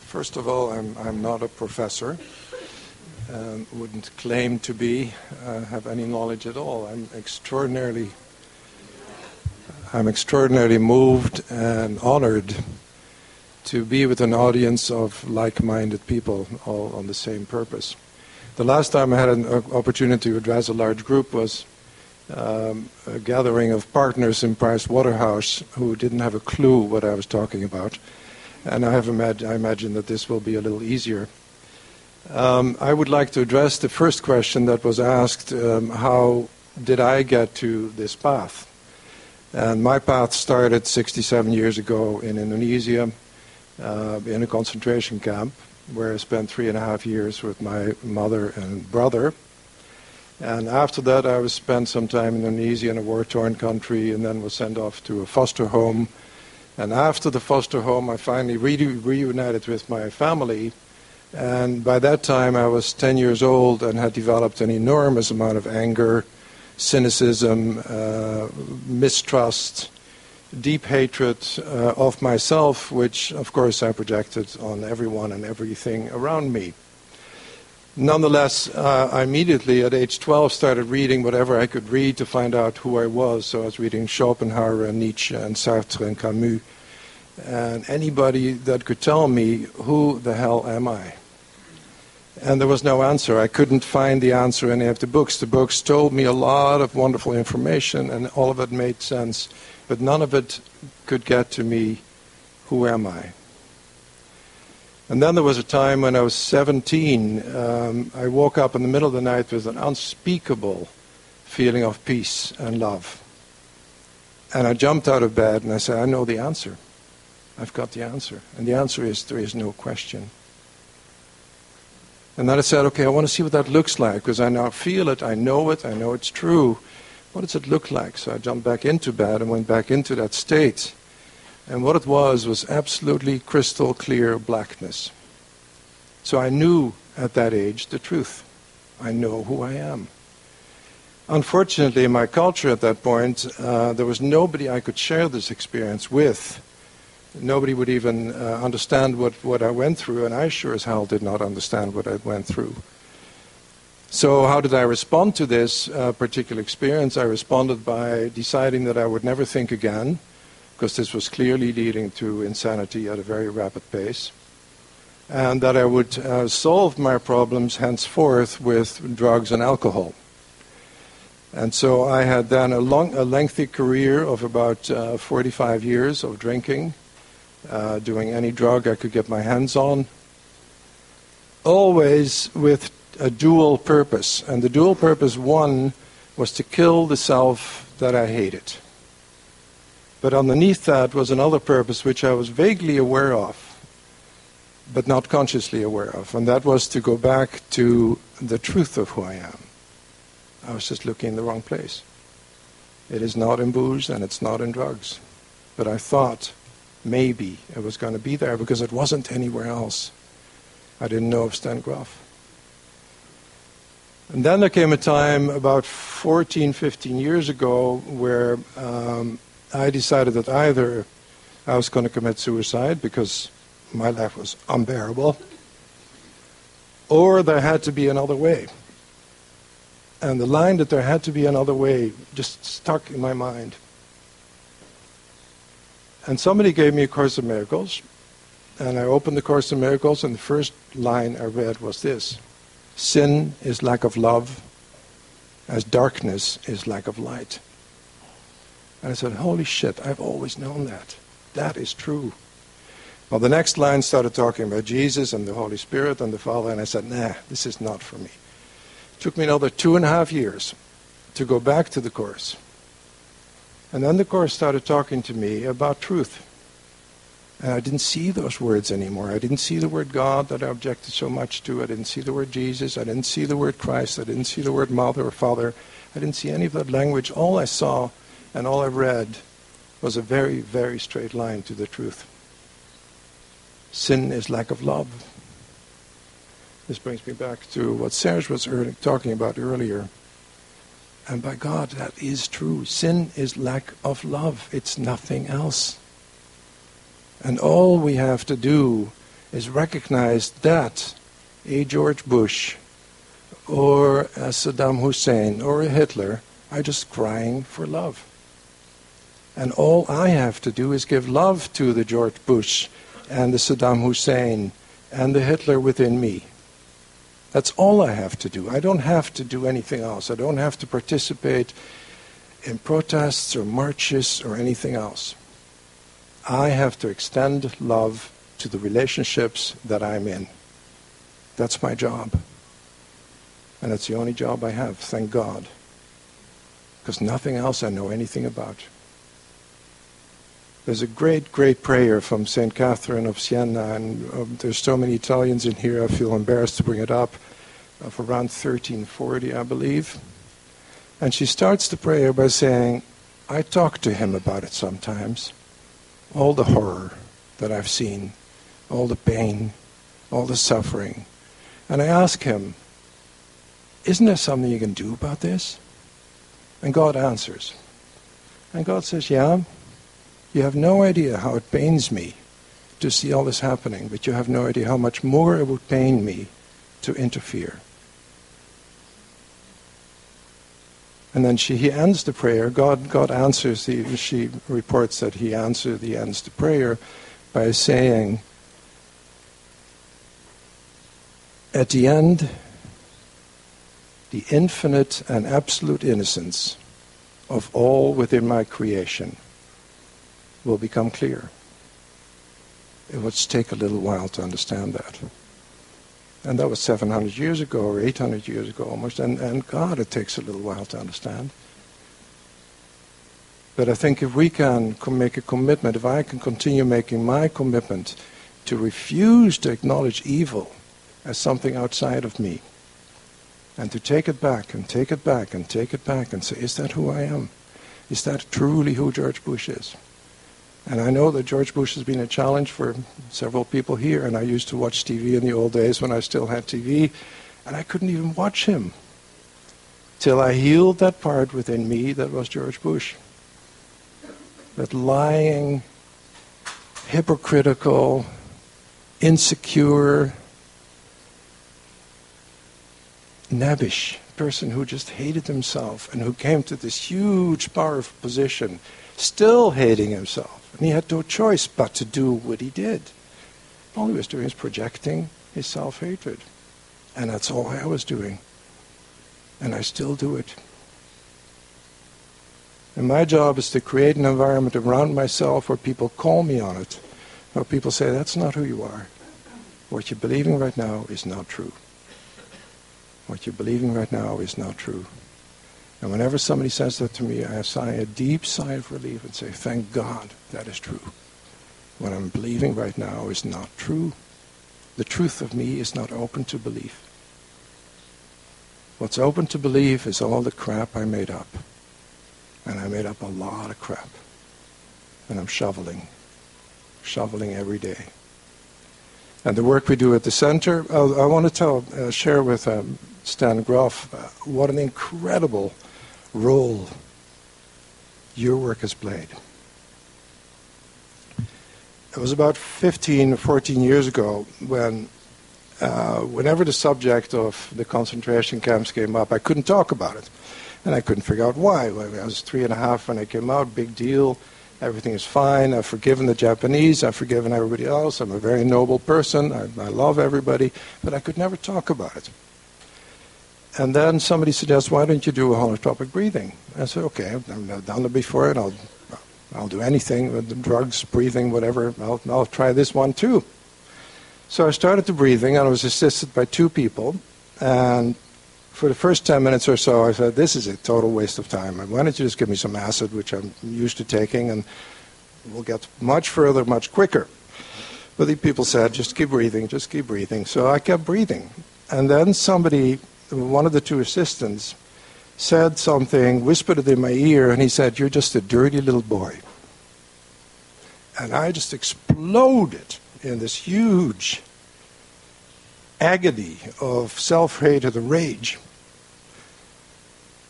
First of all, I'm not a professor. Wouldn't claim to be, have any knowledge at all. I'm extraordinarily moved and honored to be with an audience of like-minded people, all on the same purpose. The last time I had an opportunity to address a large group was a gathering of partners in Price Waterhouse who didn't have a clue what I was talking about. And I imagine that this will be a little easier. I would like to address the first question that was asked, how did I get to this path? And my path started 67 years ago in Indonesia, in a concentration camp, where I spent 3.5 years with my mother and brother. And after that, I spent some time in Indonesia in a war-torn country, and then was sent off to a foster home. And after the foster home, I finally reunited with my family. And by that time, I was 10 years old and had developed an enormous amount of anger, cynicism, mistrust, deep hatred of myself, which, of course, I projected on everyone and everything around me. Nonetheless, I immediately, at age 12, started reading whatever I could read to find out who I was. So I was reading Schopenhauer and Nietzsche and Sartre and Camus, and anybody that could tell me, who the hell am I? And there was no answer. I couldn't find the answer in any of the books. The books told me a lot of wonderful information, and all of it made sense, but none of it could get to me, who am I? And then there was a time when I was 17, I woke up in the middle of the night with an unspeakable feeling of peace and love. And I jumped out of bed and I said, I know the answer. I've got the answer. And the answer is, there is no question. And then I said, okay, I want to see what that looks like, because I now feel it, I know it's true. What does it look like? So I jumped back into bed and went back into that state. And what it was absolutely crystal clear blackness. So I knew at that age the truth. I know who I am. Unfortunately, in my culture at that point, there was nobody I could share this experience with. Nobody would even understand what I went through, and I sure as hell did not understand what I went through. So how did I respond to this particular experience? I responded by deciding that I would never think again, because this was clearly leading to insanity at a very rapid pace, and that I would solve my problems henceforth with drugs and alcohol. And so I had then a lengthy career of about 45 years of drinking, doing any drug I could get my hands on, always with a dual purpose. And the dual purpose, one, was to kill the self that I hated. But underneath that was another purpose which I was vaguely aware of, but not consciously aware of, and that was to go back to the truth of who I am. I was just looking in the wrong place. It is not in booze and it's not in drugs. But I thought maybe it was going to be there because it wasn't anywhere else. I didn't know of Stan Grof. And then there came a time about 14, 15 years ago where I decided that either I was going to commit suicide because my life was unbearable, or there had to be another way. And the line that there had to be another way just stuck in my mind. And somebody gave me A Course in Miracles, and I opened the Course in Miracles, and the first line I read was this: sin is lack of love, as darkness is lack of light. And I said, holy shit, I've always known that. That is true. Well, the next line started talking about Jesus and the Holy Spirit and the Father, and I said, nah, this is not for me. It took me another 2.5 years to go back to the Course. And then the Course started talking to me about truth. And I didn't see those words anymore. I didn't see the word God that I objected so much to. I didn't see the word Jesus. I didn't see the word Christ. I didn't see the word Mother or Father. I didn't see any of that language. All I saw and all I read was a very, very straight line to the truth. Sin is lack of love. This brings me back to what Serge was talking about earlier. And by God, that is true. Sin is lack of love. It's nothing else. And all we have to do is recognize that a George Bush or a Saddam Hussein or a Hitler are just crying for love. And all I have to do is give love to the George Bush and the Saddam Hussein and the Hitler within me. That's all I have to do. I don't have to do anything else. I don't have to participate in protests or marches or anything else. I have to extend love to the relationships that I'm in. That's my job. And it's the only job I have, thank God. Because nothing else I know anything about. There's a great, great prayer from St. Catherine of Siena, and there's so many Italians in here, I feel embarrassed to bring it up, of around 1340, I believe. And she starts the prayer by saying, I talk to him about it sometimes. All the horror that I've seen, all the pain, all the suffering. And I ask him, isn't there something you can do about this? And God answers. And God says, yeah, you have no idea how it pains me to see all this happening, but you have no idea how much more it would pain me to interfere. And then he ends the prayer. God answers. She reports that he ends the prayer by saying, at the end, the infinite and absolute innocence of all within my creation will become clear. It would take a little while to understand that. And that was 700 years ago, or 800 years ago almost, and God, it takes a little while to understand. But I think if we can make a commitment, if I can continue making my commitment to refuse to acknowledge evil as something outside of me, and to take it back, and take it back, and take it back, and say, is that who I am? Is that truly who George Bush is? And I know that George Bush has been a challenge for several people here, and I used to watch TV in the old days when I still had TV, and I couldn't even watch him till I healed that part within me that was George Bush. That lying, hypocritical, insecure, nabbish person who just hated himself and who came to this huge, powerful position, still hating himself. And he had no choice but to do what he did. All he was doing is projecting his self-hatred. And that's all I was doing. And I still do it. And my job is to create an environment around myself where people call me on it. Where people say, that's not who you are. What you're believing right now is not true. What you're believing right now is not true. And whenever somebody says that to me, I sigh a deep sigh of relief and say, thank God that is true. What I'm believing right now is not true. The truth of me is not open to belief. What's open to belief is all the crap I made up. And I made up a lot of crap. And I'm shoveling every day. And the work we do at the center, I want to share with Stan Groff what an incredible role your work has played. It was about 15 or 14 years ago when whenever the subject of the concentration camps came up, I couldn't talk about it. And I couldn't figure out why. I was 3.5 when I came out, big deal. Everything is fine. I've forgiven the Japanese. I've forgiven everybody else. I'm a very noble person. I love everybody. But I could never talk about it. And then somebody suggests, why don't you do a holotropic breathing? I said, okay, I've done it before, and I'll do anything with the drugs, breathing, whatever. I'll try this one too. So I started the breathing, and I was assisted by 2 people. And for the first 10 minutes or so, I said, this is a total waste of time. Why don't you just give me some acid, which I'm used to taking, and we'll get much further, much quicker. But the people said, just keep breathing, just keep breathing. So I kept breathing. And then somebody, one of the 2 assistants, said something, whispered it in my ear, and he said, you're just a dirty little boy. And I just exploded in this huge agony of self-hatred and rage.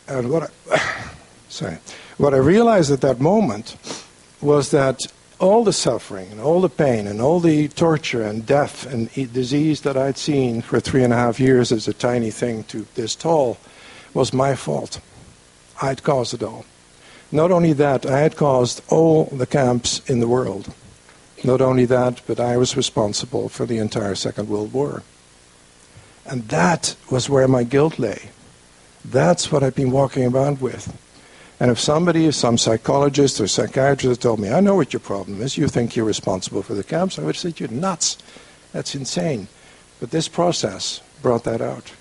And what I realized at that moment was that all the suffering and all the pain and all the torture and death and disease that I'd seen for 3.5 years as a tiny thing to this tall was my fault. I'd caused it all. Not only that, I had caused all the camps in the world. Not only that, but I was responsible for the entire Second World War. And that was where my guilt lay. That's what I've been walking around with. And if some psychologist or psychiatrist told me, I know what your problem is, you think you're responsible for the camps, I would say, you're nuts. That's insane. But this process brought that out.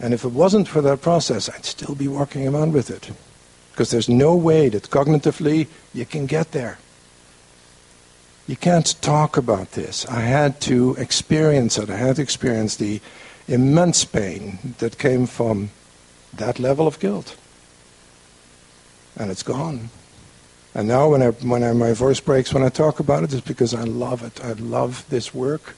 And if it wasn't for that process, I'd still be walking around with it. Because there's no way that cognitively you can get there. You can't talk about this. I had to experience it. I had to experience the immense pain that came from that level of guilt. And it's gone. And now when my voice breaks when I talk about it, it's because I love it. I love this work.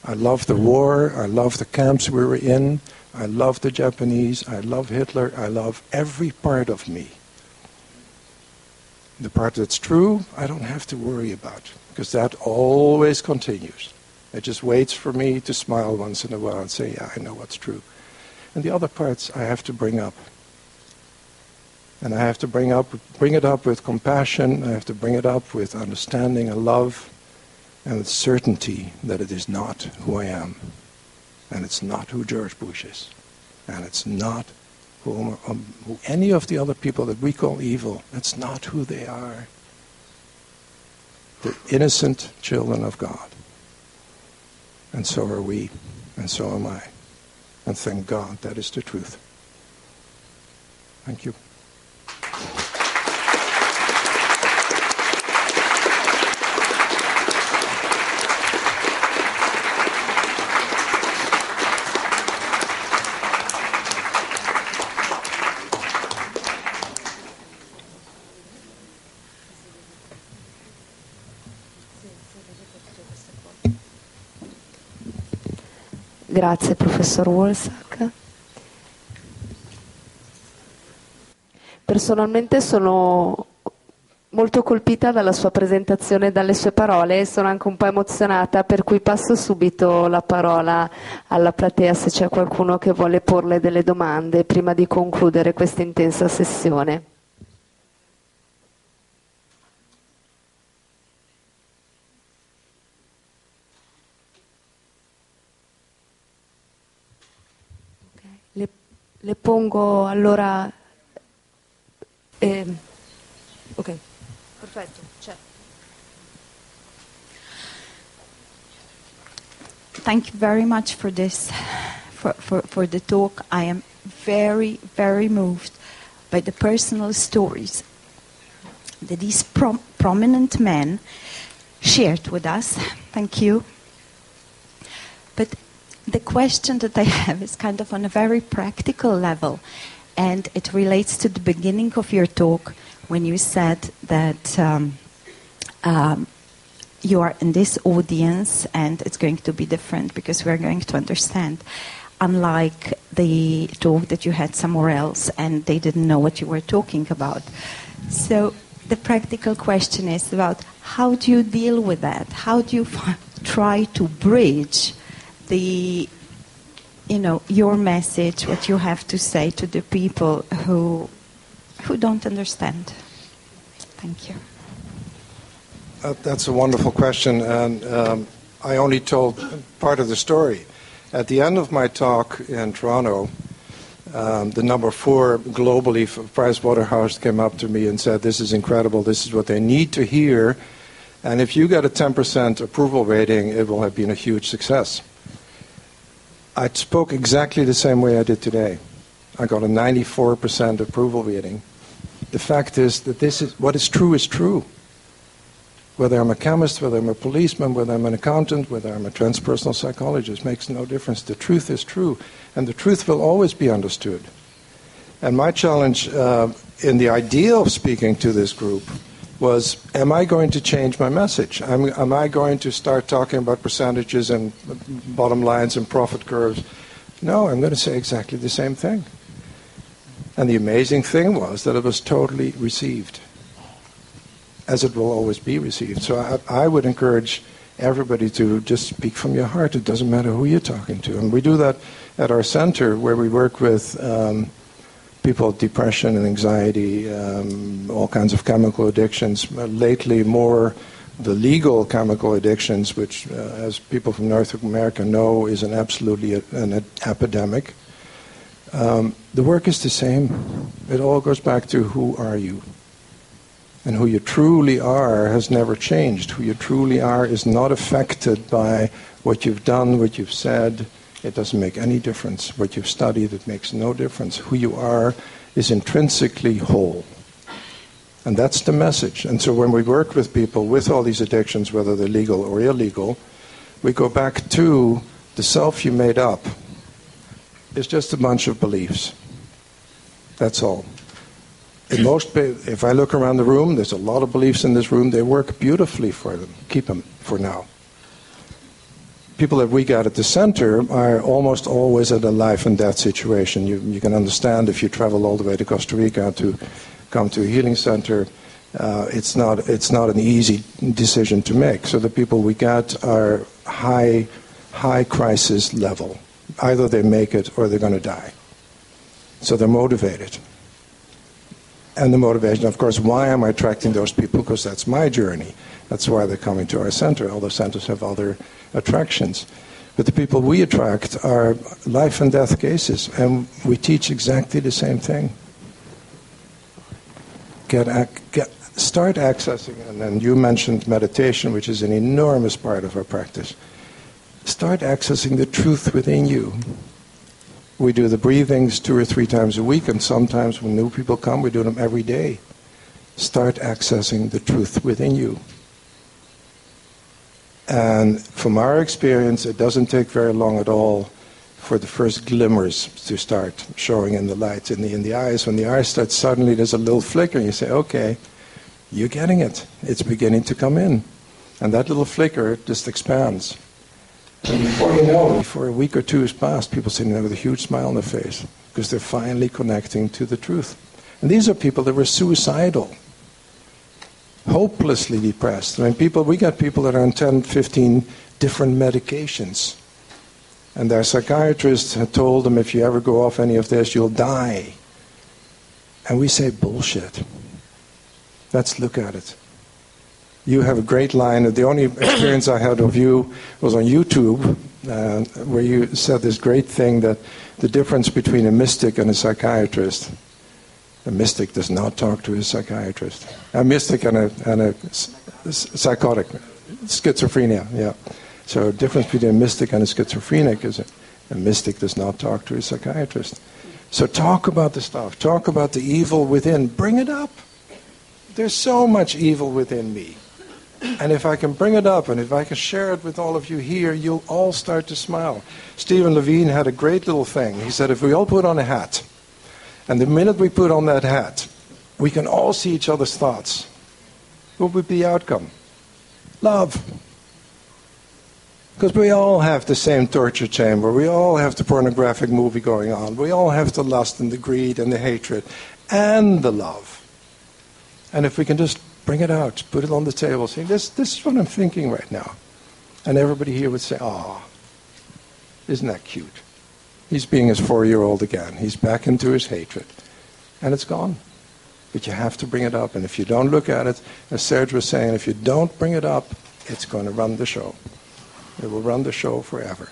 I love the war. I love the camps we were in. I love the Japanese. I love Hitler. I love every part of me. The part that's true, I don't have to worry about, because that always continues. It just waits for me to smile once in a while and say, yeah, I know what's true. And the other parts I have to bring up. And I have to bring it up with compassion. I have to bring it up with understanding and love and with certainty that it is not who I am. And it's not who George Bush is. And it's not who any of the other people that we call evil. It's not who they are. They're innocent children of God. And so are we. And so am I. And thank God that is the truth. Thank you. Grazie professor Wolsak. Personalmente sono molto colpita dalla sua presentazione e dalle sue parole e sono anche un po' emozionata, per cui passo subito la parola alla platea se c'è qualcuno che vuole porle delle domande prima di concludere questa intensa sessione. Le pongo allora... ok, perfetto. C'è. Thank you very much for this, for the talk. I am very, very moved by the personal stories that these prominent men shared with us. Thank you. But the question that I have is kind of on a very practical level, and it relates to the beginning of your talk when you said that you are in this audience and it's going to be different because we're going to understand, unlike the talk that you had somewhere else and they didn't know what you were talking about. So the practical question is about how do you deal with that? How do you try to bridge your message, what you have to say to the people who don't understand? Thank you. That's a wonderful question, and I only told part of the story. At the end of my talk in Toronto, the number 4 globally for Pricewaterhouse came up to me and said, this is incredible, this is what they need to hear, and if you get a 10% approval rating, it will have been a huge success. I spoke exactly the same way I did today. I got a 94% approval rating. The fact is that this is what is true. Whether I'm a chemist, whether I'm a policeman, whether I'm an accountant, whether I'm a transpersonal psychologist, makes no difference. The truth is true, and the truth will always be understood. And my challenge in the idea of speaking to this group was, am I going to change my message? Am I going to start talking about percentages and bottom lines and profit curves? No, I'm going to say exactly the same thing. And the amazing thing was that it was totally received. as it will always be received. So I would encourage everybody to just speak from your heart. It doesn't matter who you're talking to. And we do that at our center, where we work with people with depression and anxiety, all kinds of chemical addictions. Lately, more the legal chemical addictions, which, as people from North America know, is an epidemic. The work is the same. It all goes back to who are you? And who you truly are has never changed. Who you truly are is not affected by what you've done, what you've said. It doesn't make any difference. What you've studied, it makes no difference. Who you are is intrinsically whole. And that's the message. And so when we work with people with all these addictions, whether they're legal or illegal, we go back to the self you made up. It's just a bunch of beliefs. That's all. If I look around the room, there's a lot of beliefs in this room. They work beautifully for them. Keep them for now. People that we got at the center are almost always at a life and death situation. You can understand if you travel all the way to Costa Rica to come to a healing center, it's not an easy decision to make. So the people we got are high crisis level. Either they make it or they're going to die. So they're motivated. And the motivation, of course, why am I attracting those people? Because that's my journey. That's why they're coming to our center. All the centers have other attractions. But the people we attract are life and death cases, and we teach exactly the same thing. Start accessing, and then you mentioned meditation, which is an enormous part of our practice. Start accessing the truth within you. We do the breathings 2 or 3 times a week, and sometimes when new people come, we do them every day. Start accessing the truth within you. And from our experience, it doesn't take very long at all for the first glimmers to start showing in the light, in the eyes. When the eyes start, suddenly there's a little flicker, and you say, okay, you're getting it. It's beginning to come in. And that little flicker just expands. And before you know, before a week or 2 has passed, people sitting there with a huge smile on their face because they're finally connecting to the truth. And these are people that were suicidal, hopelessly depressed. I mean, we got people that are on 10, 15 different medications. And their psychiatrist had told them, if you ever go off any of this, you'll die. And we say, bullshit. Let's look at it. You have a great line. The only experience I had of you was on YouTube, where you said this great thing that the difference between a mystic and a psychiatrist. A mystic does not talk to his psychiatrist. A mystic and a psychotic, schizophrenia, yeah. So the difference between a mystic and a schizophrenic is a mystic does not talk to his psychiatrist. So talk about the stuff. Talk about the evil within. Bring it up. There's so much evil within me. And if I can bring it up, and if I can share it with all of you here, you'll all start to smile. Stephen Levine had a great little thing. He said, if we all put on a hat, and the minute we put on that hat, we can all see each other's thoughts, what would be the outcome? Love. Because we all have the same torture chamber. We all have the pornographic movie going on. We all have the lust and the greed and the hatred and the love. And if we can just bring it out, put it on the table, say, this is what I'm thinking right now. And everybody here would say, oh, isn't that cute? He's being his 4-year-old again. He's back into his hatred. And it's gone. But you have to bring it up. And if you don't look at it, as Serge was saying, if you don't bring it up, it's going to run the show. It will run the show forever.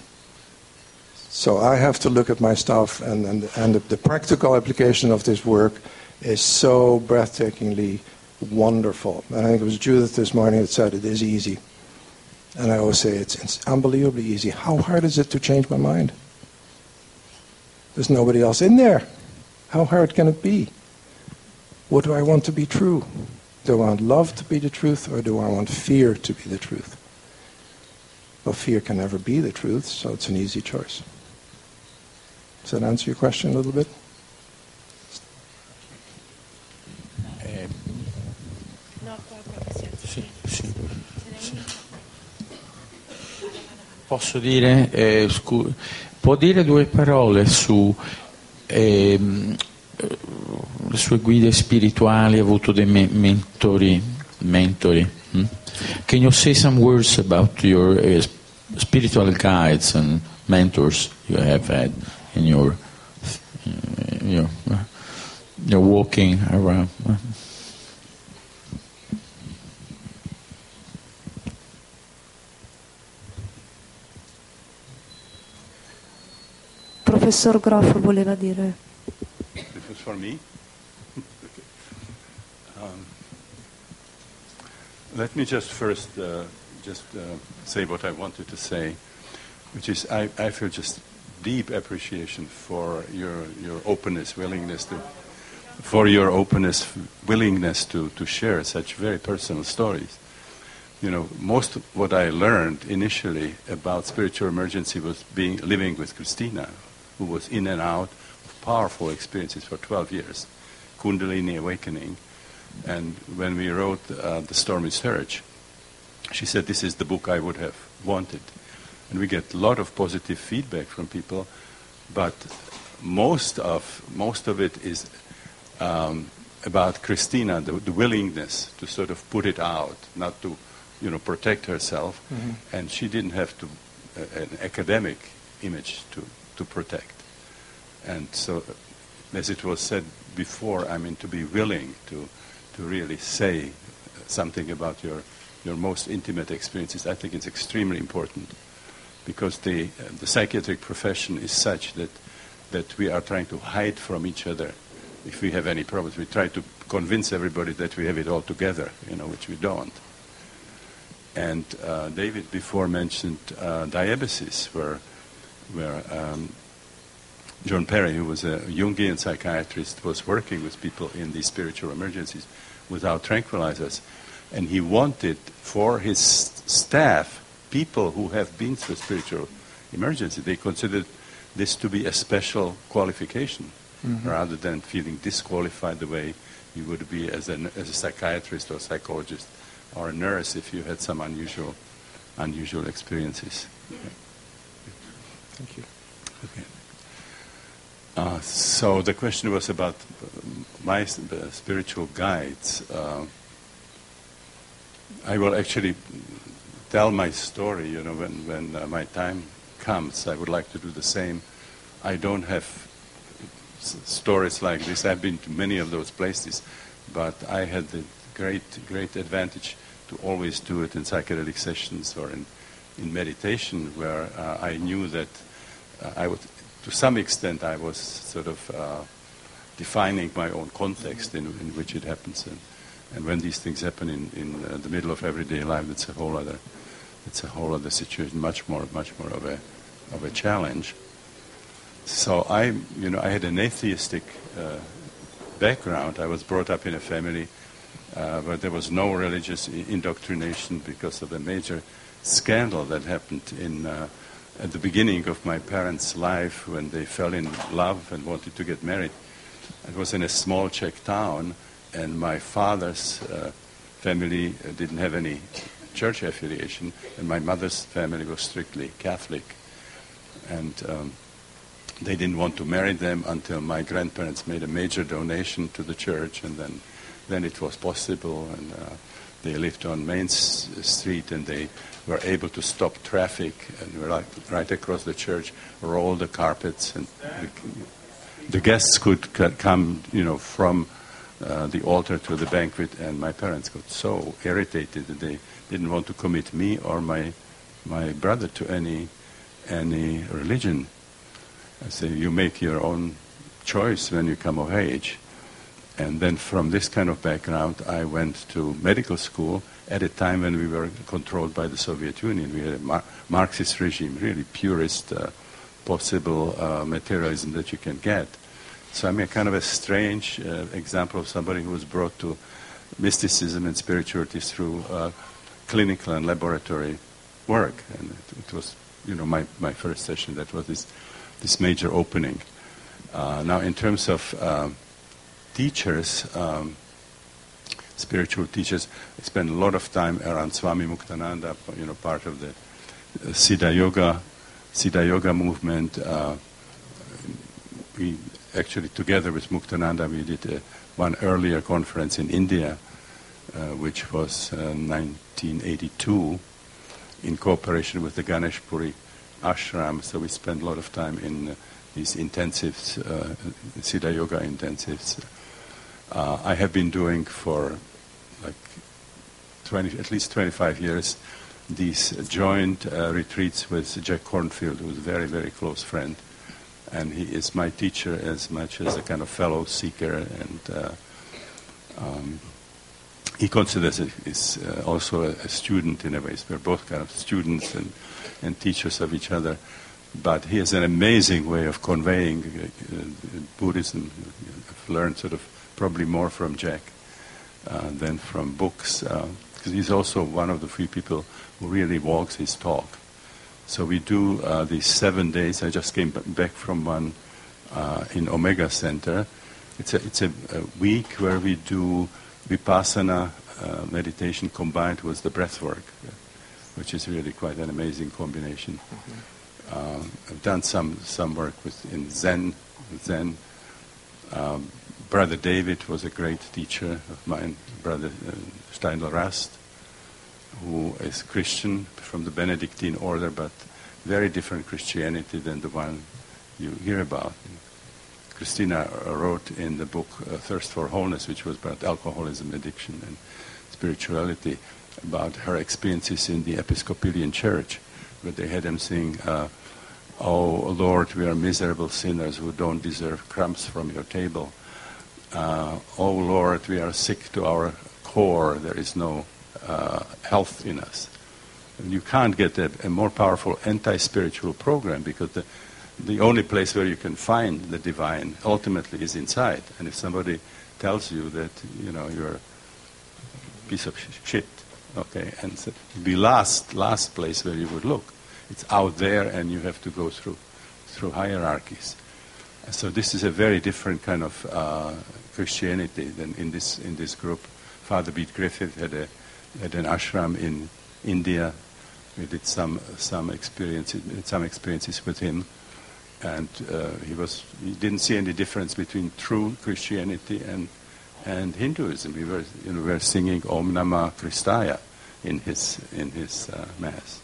So I have to look at my stuff, and the practical application of this work is so breathtakingly wonderful. And I think it was Judith this morning that said it is easy. And I always say it's unbelievably easy. How hard is it to change my mind? There's nobody else in there. How hard can it be? What do I want to be true? Do I want love to be the truth, or do I want fear to be the truth? Well, fear can never be the truth, so it's an easy choice. Does that answer your question a little bit? Posso dire, può dire 2 parole su le sue guide spirituali? Ha avuto dei mentori mentoring. Can you say some words about your spiritual guides and mentors you have had in your walking around? Professor Groff voleva dire. This was for me? Let me just first say what I wanted to say, which is I feel just deep appreciation for your openness, willingness to share such very personal stories. You know, most of what I learned initially about spiritual emergency was living with Christina, who was in and out of powerful experiences for 12 years, Kundalini awakening. And when we wrote The Stormy Surge, she said, this is the book I would have wanted. And we get a lot of positive feedback from people, but most of it is about Christina, the willingness to sort of put it out, not to, protect herself. Mm-hmm. And she didn't have an academic image to protect. And so, as it was said before, to be willing to really say something about your most intimate experiences, I think it's extremely important, because the psychiatric profession is such that we are trying to hide from each other. If we have any problems, we try to convince everybody that we have it all together, which we don't. And David before mentioned diabetes, where John Perry, who was a Jungian psychiatrist, was working with people in these spiritual emergencies without tranquilizers. And he wanted for his staff, people who have been through spiritual emergency, they considered this to be a special qualification, mm-hmm. rather than feeling disqualified the way you would be as a psychiatrist or psychologist or a nurse if you had some unusual experiences. Okay. Thank you. Okay. So the question was about my spiritual guides. I will actually tell my story, when my time comes. I would like to do the same. I don't have stories like this. I've been to many of those places, but I had the great advantage to always do it in psychedelic sessions or in meditation, where I knew that I would, to some extent, I was sort of defining my own context in which it happens, and when these things happen in the middle of everyday life, it's a whole other situation, much more of a challenge. So I had an atheistic background. I was brought up in a family where there was no religious indoctrination because of a major scandal that happened at the beginning of my parents' life when they fell in love and wanted to get married. It was in a small Czech town, and my father's family didn't have any church affiliation, and my mother's family was strictly Catholic. And they didn't want to marry them until my grandparents made a major donation to the church, and then it was possible, and they lived on Main Street, and they were able to stop traffic, and were right across the church, roll the carpets, and the guests could come, from the altar to the banquet, and my parents got so irritated that they didn't want to commit me or my brother to any religion. I say, you make your own choice when you come of age. And then from this kind of background, I went to medical school at a time when we were controlled by the Soviet Union. We had a Marxist regime, really purest possible materialism that you can get. So I'm a kind of a strange example of somebody who was brought to mysticism and spirituality through clinical and laboratory work. And it was, my first session, that was this major opening. Now, in terms of teachers, spiritual teachers, I spent a lot of time around Swami Muktananda, part of the Siddha Yoga movement. We actually, together with Muktananda, we did one earlier conference in India which was 1982, in cooperation with the Ganeshpuri ashram. So we spent a lot of time in these intensives, Siddha Yoga intensives. I have been doing for at least 25 years these joint retreats with Jack Kornfield, who's a very, very close friend. And he is my teacher as much as a kind of fellow seeker. And he considers is also a student in a way. We're both kind of students and teachers of each other. But he has an amazing way of conveying Buddhism. I've learned sort of probably more from Jack than from books, because he's also one of the few people who really walks his talk. So we do these 7 days. I just came back from one in Omega Center. It's a week where we do Vipassana meditation combined with the breath work, which is really quite an amazing combination. I've done some work in Zen. Brother David was a great teacher of mine, Brother Steindl Rast, who is Christian from the Benedictine order, but very different Christianity than the one you hear about. Christina wrote in the book Thirst for Wholeness, which was about alcoholism, addiction, and spirituality, about her experiences in the Episcopalian Church, where they had them sing, "Oh Lord, we are miserable sinners who don't deserve crumbs from your table. Oh Lord, we are sick to our core. There is no health in us." And you can't get a more powerful anti-spiritual program, because the only place where you can find the divine ultimately is inside. And if somebody tells you that you're a piece of shit, okay, and so the last place where you would look, it's out there, and you have to go through hierarchies. So this is a very different kind of Christianity than in this group. Father Beat Griffith had an ashram in India. We did some experiences with him, and he didn't see any difference between true Christianity and Hinduism. We were singing Om Namah Kristaya in his mass.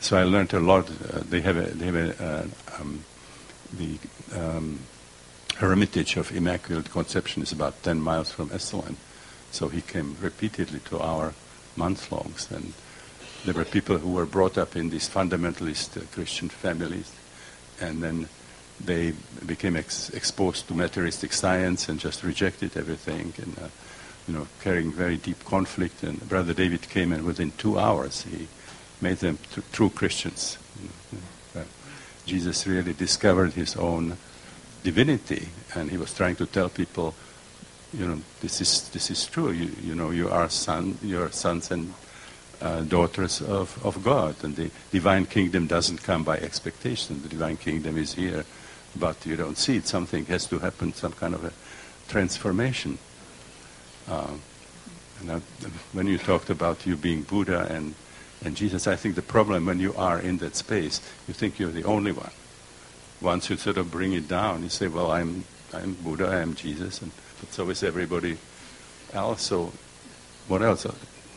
So I learned a lot. They have the Hermitage of Immaculate Conception is about 10 miles from Esalen. So he came repeatedly to our month-longs, and there were people who were brought up in these fundamentalist Christian families, and then they became exposed to materialistic science and just rejected everything, and carrying very deep conflict. And Brother David came, and within 2 hours he made them true Christians. Jesus really discovered his own divinity, and he was trying to tell people, this is true. You are sons and daughters of God, and the divine kingdom doesn't come by expectation. The divine kingdom is here, but you don't see it. Something has to happen, some kind of a transformation. When you talked about you being Buddha and Jesus, I think the problem when you are in that space, you think you're the only one. Once you sort of bring it down, you say, well, I'm Buddha, I am Jesus, but so is everybody else. So what else?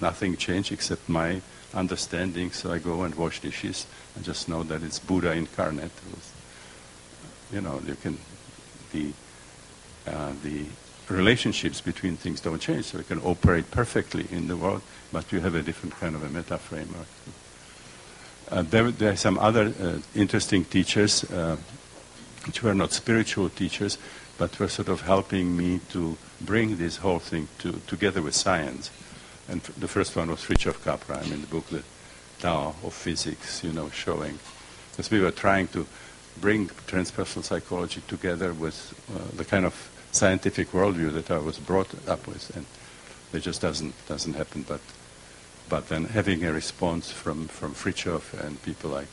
Nothing changed except my understanding. So I go and wash dishes and just know that it's Buddha incarnate. The relationships between things don't change, so you can operate perfectly in the world, but you have a different kind of a meta framework. There are some other interesting teachers, which were not spiritual teachers, but were sort of helping me to bring this whole thing together with science. And the first one was Fritjof Capra, in the book, The Tao of Physics, showing. Because we were trying to bring transpersonal psychology together with the kind of scientific worldview that I was brought up with, and it just doesn't happen. But then having a response from Fritjof and people like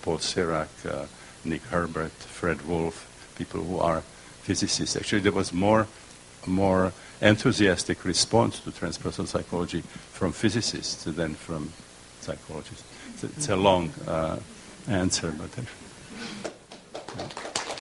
Paul Serac, Nick Herbert, Fred Wolf, people who are physicists. Actually, there was more enthusiastic response to transpersonal psychology from physicists than from psychologists. It's a long answer, but.